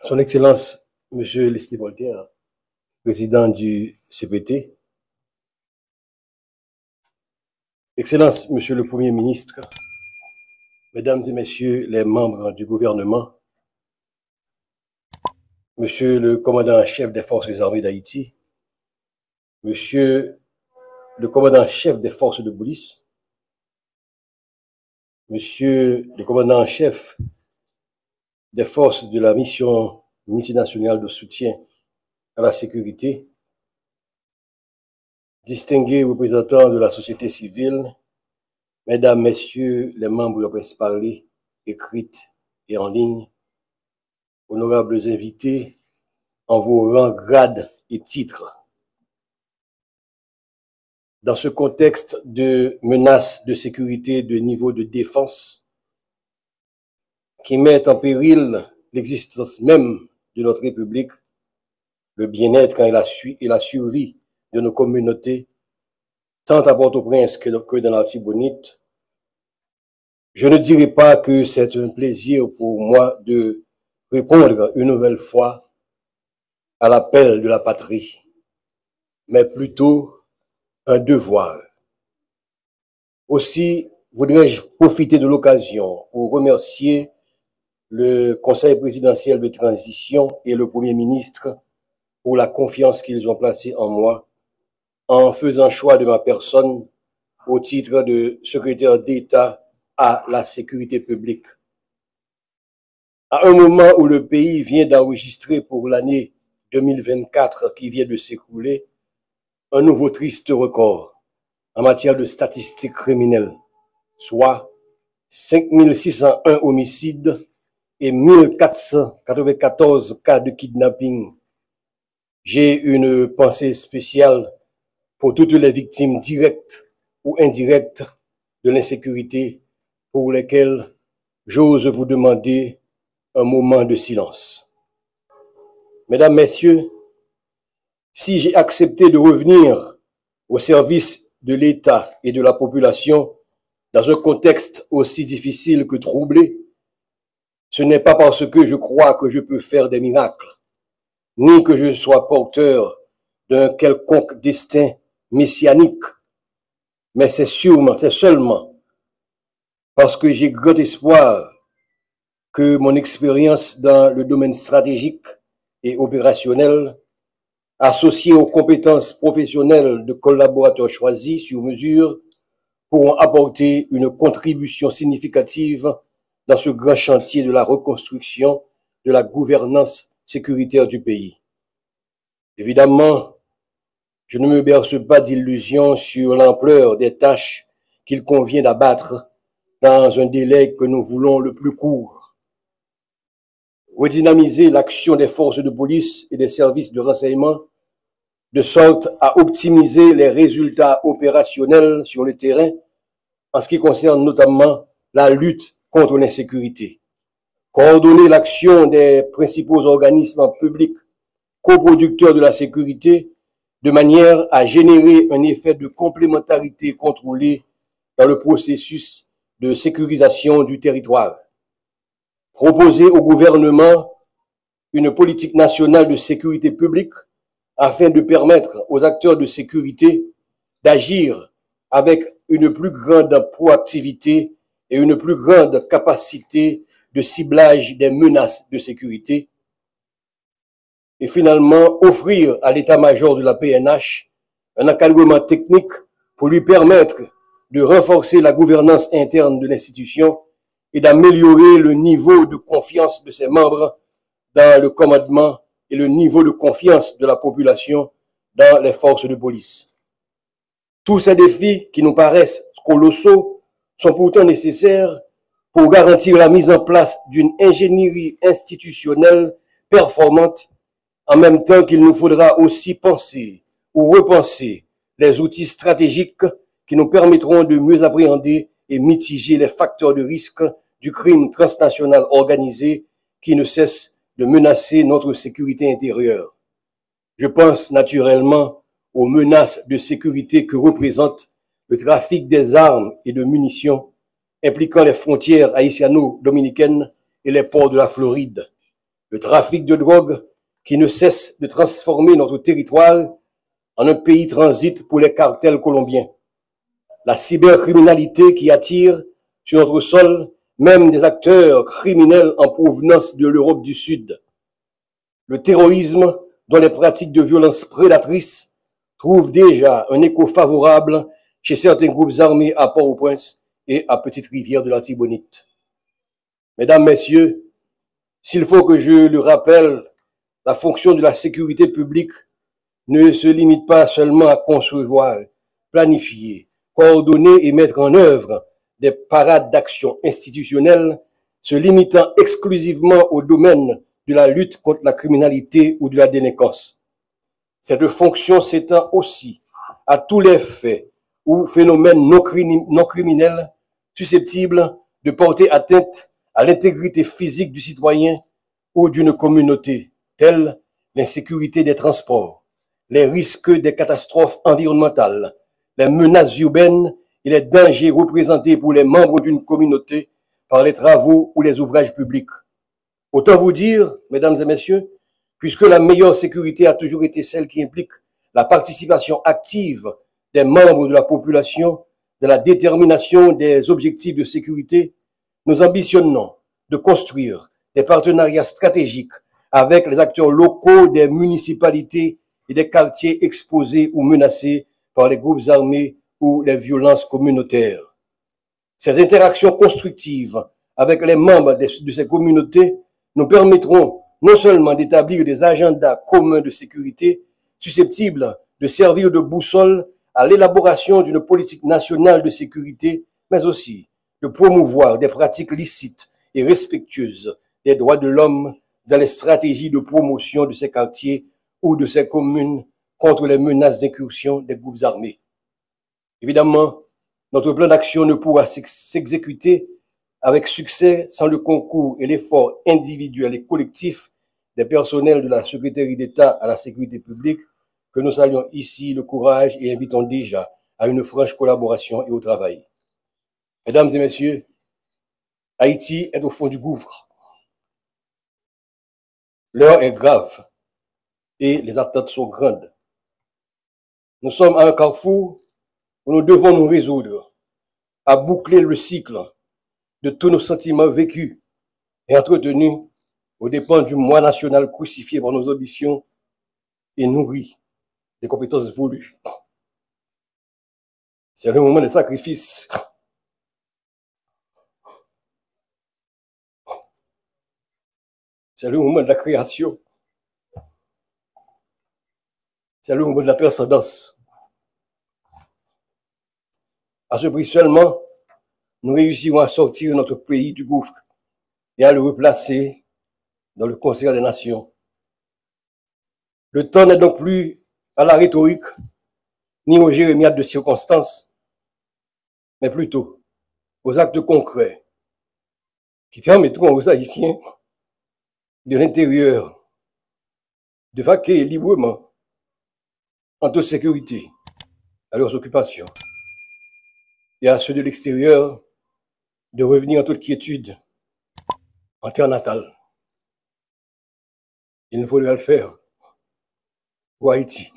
Son Excellence, Monsieur Leslie Voltaire, président du CPT, Excellence, Monsieur le Premier ministre, Mesdames et Messieurs les membres du gouvernement, Monsieur le commandant-chef des forces armées d'Haïti, Monsieur le commandant-chef des forces de police, Monsieur le commandant-chef des forces de la mission multinationale de soutien à la sécurité, distingués représentants de la société civile, Mesdames, Messieurs les membres de la presse parlée, écrite et en ligne, honorables invités en vos rangs, grades et titres. Dans ce contexte de menaces de sécurité de niveau de défense qui mettent en péril l'existence même de notre République, le bien-être et la survie de nos communautés, tant à Port-au-Prince que dans l'Artibonite, je ne dirais pas que c'est un plaisir pour moi de répondre une nouvelle fois à l'appel de la patrie, mais plutôt un devoir. Aussi, voudrais-je profiter de l'occasion pour remercier le Conseil présidentiel de transition et le Premier ministre pour la confiance qu'ils ont placée en moi en faisant choix de ma personne au titre de secrétaire d'État à la sécurité publique. À un moment où le pays vient d'enregistrer pour l'année 2024 qui vient de s'écouler un nouveau triste record en matière de statistiques criminelles, soit 5601 homicides et 1494 cas de kidnapping. J'ai une pensée spéciale pour toutes les victimes directes ou indirectes de l'insécurité pour lesquelles j'ose vous demander un moment de silence. Mesdames, Messieurs, si j'ai accepté de revenir au service de l'État et de la population dans un contexte aussi difficile que troublé, ce n'est pas parce que je crois que je peux faire des miracles, ni que je sois porteur d'un quelconque destin messianique, mais c'est seulement parce que j'ai grand espoir que mon expérience dans le domaine stratégique et opérationnel, associée aux compétences professionnelles de collaborateurs choisis sur mesure, pourront apporter une contribution significative dans ce grand chantier de la reconstruction de la gouvernance sécuritaire du pays. Évidemment, je ne me berce pas d'illusions sur l'ampleur des tâches qu'il convient d'abattre dans un délai que nous voulons le plus court. Redynamiser l'action des forces de police et des services de renseignement de sorte à optimiser les résultats opérationnels sur le terrain en ce qui concerne notamment la lutte contre l'insécurité. Coordonner l'action des principaux organismes publics coproducteurs de la sécurité de manière à générer un effet de complémentarité contrôlée dans le processus de sécurisation du territoire. Proposer au gouvernement une politique nationale de sécurité publique afin de permettre aux acteurs de sécurité d'agir avec une plus grande proactivité et une plus grande capacité de ciblage des menaces de sécurité. Et finalement, offrir à l'état-major de la PNH un encadrement technique pour lui permettre de renforcer la gouvernance interne de l'institution et d'améliorer le niveau de confiance de ses membres dans le commandement et le niveau de confiance de la population dans les forces de police. Tous ces défis qui nous paraissent colossaux sont pourtant nécessaires pour garantir la mise en place d'une ingénierie institutionnelle performante, en même temps qu'il nous faudra aussi penser ou repenser les outils stratégiques qui nous permettront de mieux appréhender et mitiger les facteurs de risque du crime transnational organisé qui ne cesse de menacer notre sécurité intérieure. Je pense naturellement aux menaces de sécurité que représente le trafic des armes et de munitions impliquant les frontières haïtiano-dominicaines et les ports de la Floride, le trafic de drogue qui ne cesse de transformer notre territoire en un pays transit pour les cartels colombiens, la cybercriminalité qui attire sur notre sol même des acteurs criminels en provenance de l'Europe du Sud, le terrorisme dont les pratiques de violence prédatrices trouvent déjà un écho favorable chez certains groupes armés à Port-au-Prince et à Petite-Rivière de la Tibonite. Mesdames, Messieurs, s'il faut que je le rappelle, la fonction de la sécurité publique ne se limite pas seulement à concevoir, planifier, coordonner et mettre en œuvre des parades d'action institutionnelles se limitant exclusivement au domaine de la lutte contre la criminalité ou de la délinquance. Cette fonction s'étend aussi à tous les faits ou phénomènes non criminels susceptibles de porter atteinte à l'intégrité physique du citoyen ou d'une communauté, tels l'insécurité des transports, les risques des catastrophes environnementales, les menaces urbaines et les dangers représentés pour les membres d'une communauté par les travaux ou les ouvrages publics. Autant vous dire, mesdames et messieurs, puisque la meilleure sécurité a toujours été celle qui implique la participation active des membres de la population dans la détermination des objectifs de sécurité, nous ambitionnons de construire des partenariats stratégiques avec les acteurs locaux des municipalités et des quartiers exposés ou menacés par les groupes armés ou les violences communautaires. Ces interactions constructives avec les membres de ces communautés nous permettront non seulement d'établir des agendas communs de sécurité susceptibles de servir de boussole à l'élaboration d'une politique nationale de sécurité, mais aussi de promouvoir des pratiques licites et respectueuses des droits de l'homme dans les stratégies de promotion de ces quartiers ou de ces communes contre les menaces d'incursion des groupes armés. Évidemment, notre plan d'action ne pourra s'exécuter avec succès sans le concours et l'effort individuel et collectif des personnels de la Secrétaire d'État à la sécurité publique, que nous saluons ici le courage et invitons déjà à une franche collaboration et au travail. Mesdames et messieurs, Haïti est au fond du gouffre. L'heure est grave et les attentes sont grandes. Nous sommes à un carrefour où nous devons nous résoudre à boucler le cycle de tous nos sentiments vécus et entretenus aux dépens du moi national crucifié par nos ambitions et nourri des compétences voulues. C'est le moment des sacrifices. C'est le moment de la création. C'est le moment de la transcendance. À ce prix seulement, nous réussirons à sortir notre pays du gouffre et à le replacer dans le concert des nations. Le temps n'est donc plus à la rhétorique, ni aux jérémiades de circonstances, mais plutôt aux actes concrets qui permettront aux Haïtiens de l'intérieur de vaquer librement en toute sécurité à leurs occupations et à ceux de l'extérieur de revenir en toute quiétude en terre natale. Il nous faudra le faire pour Haïti.